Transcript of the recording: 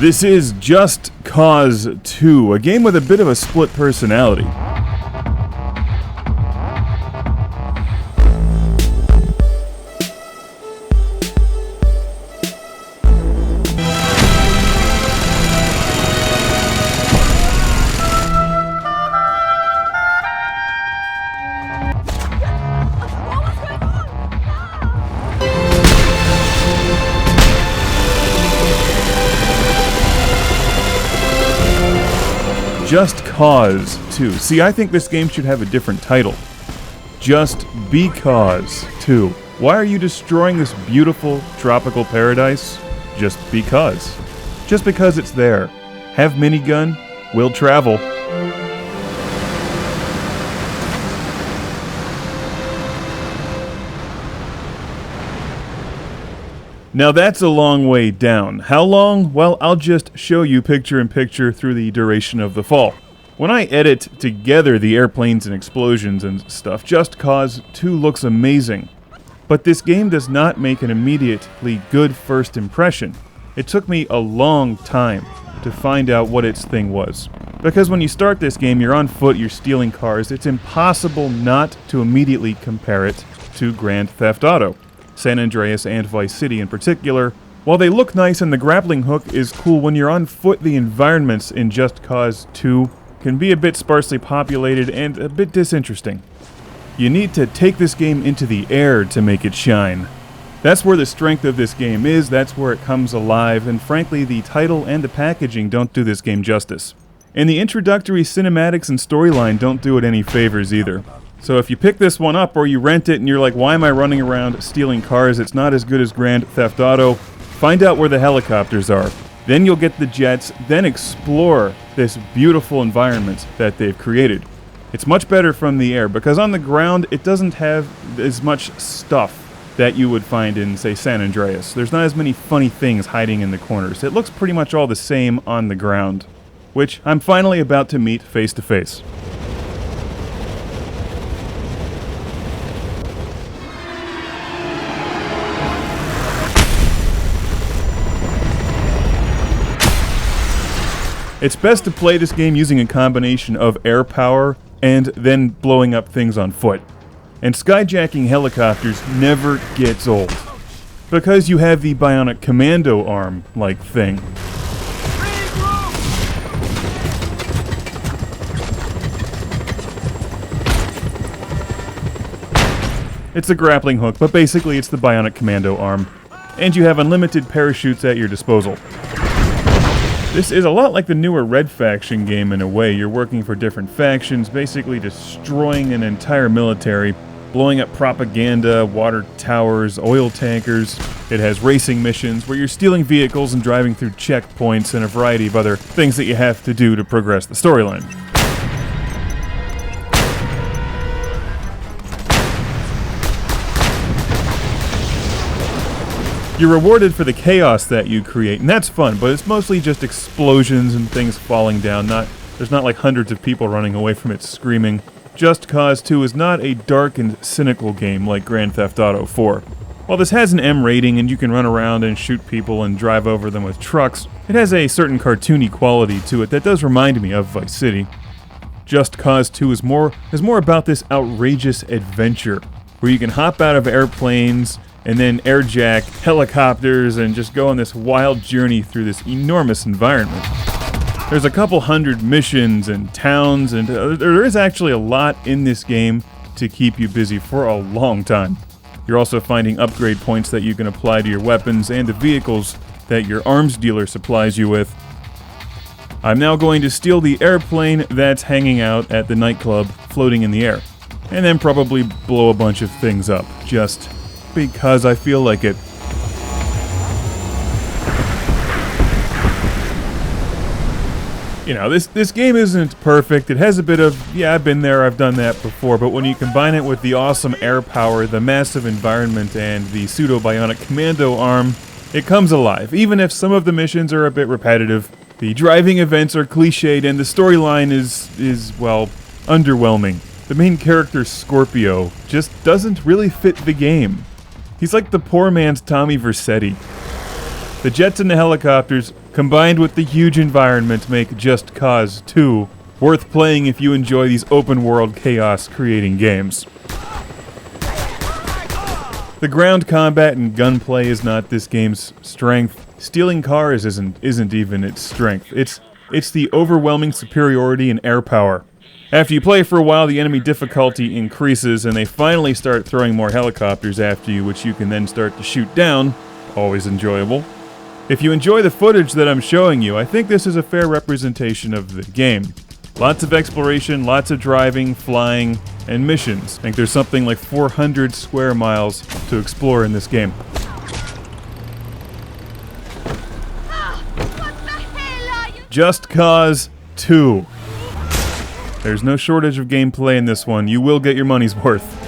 This is Just Cause 2, a game with a bit of a split personality. Just Cause 2. See, I think this game should have a different title. Just Because 2. Why are you destroying this beautiful tropical paradise? Just because. Just because it's there. Have minigun, will travel. Now that's a long way down. How long? Well, I'll just show you picture in picture through the duration of the fall. When I edit together the airplanes and explosions and stuff, Just Cause 2 looks amazing. But this game does not make an immediately good first impression. It took me a long time to find out what its thing was. Because when you start this game, you're on foot, you're stealing cars, it's impossible not to immediately compare it to Grand Theft Auto. San Andreas and Vice City in particular. While they look nice and the grappling hook is cool, when you're on foot, the environments in Just Cause 2 can be a bit sparsely populated and a bit disinteresting. You need to take this game into the air to make it shine. That's where the strength of this game is, that's where it comes alive, and frankly the title and the packaging don't do this game justice. And the introductory cinematics and storyline don't do it any favors either. So if you pick this one up or you rent it and you're like, why am I running around stealing cars? It's not as good as Grand Theft Auto. Find out where the helicopters are. Then you'll get the jets, then explore this beautiful environment that they've created. It's much better from the air because on the ground it doesn't have as much stuff that you would find in, say, San Andreas. There's not as many funny things hiding in the corners. It looks pretty much all the same on the ground, which I'm finally about to meet face to face. It's best to play this game using a combination of air power and then blowing up things on foot. And skyjacking helicopters never gets old, because you have the Bionic Commando arm-like thing. It's a grappling hook, but basically it's the Bionic Commando arm, and you have unlimited parachutes at your disposal. This is a lot like the newer Red Faction game in a way. You're working for different factions, basically destroying an entire military, blowing up propaganda, water towers, oil tankers. It has racing missions where you're stealing vehicles and driving through checkpoints and a variety of other things that you have to do to progress the storyline. You're rewarded for the chaos that you create, and that's fun, but it's mostly just explosions and things falling down. There's not like hundreds of people running away from it screaming. Just Cause 2 is not a dark and cynical game like Grand Theft Auto 4. While this has an M rating and you can run around and shoot people and drive over them with trucks, it has a certain cartoony quality to it that does remind me of Vice City. Just Cause 2 is more about this outrageous adventure, where you can hop out of airplanes and then airjack helicopters and just go on this wild journey through this enormous environment. There's a couple hundred missions and towns, and there is actually a lot in this game to keep you busy for a long time. You're also finding upgrade points that you can apply to your weapons and the vehicles that your arms dealer supplies you with. I'm now going to steal the airplane that's hanging out at the nightclub floating in the air, and then probably blow a bunch of things up, just because I feel like it. You know, this game isn't perfect. It has a bit of, yeah, I've been there, I've done that before, but when you combine it with the awesome air power, the massive environment, and the pseudo-Bionic Commando arm, it comes alive. Even if some of the missions are a bit repetitive, the driving events are cliched, and the storyline is, well, underwhelming. The main character, Scorpio, just doesn't really fit the game. He's like the poor man's Tommy Vercetti. The jets and the helicopters combined with the huge environment, make Just Cause 2 worth playing if you enjoy these open-world chaos-creating games. The ground combat and gunplay is not this game's strength. Stealing cars isn't even its strength. It's the overwhelming superiority in air power. After you play for a while, the enemy difficulty increases, and they finally start throwing more helicopters after you, which you can then start to shoot down. Always enjoyable. If you enjoy the footage that I'm showing you, I think this is a fair representation of the game. Lots of exploration, lots of driving, flying, and missions. I think there's something like 400 square miles to explore in this game. Just Cause 2. There's no shortage of gameplay in this one. You will get your money's worth.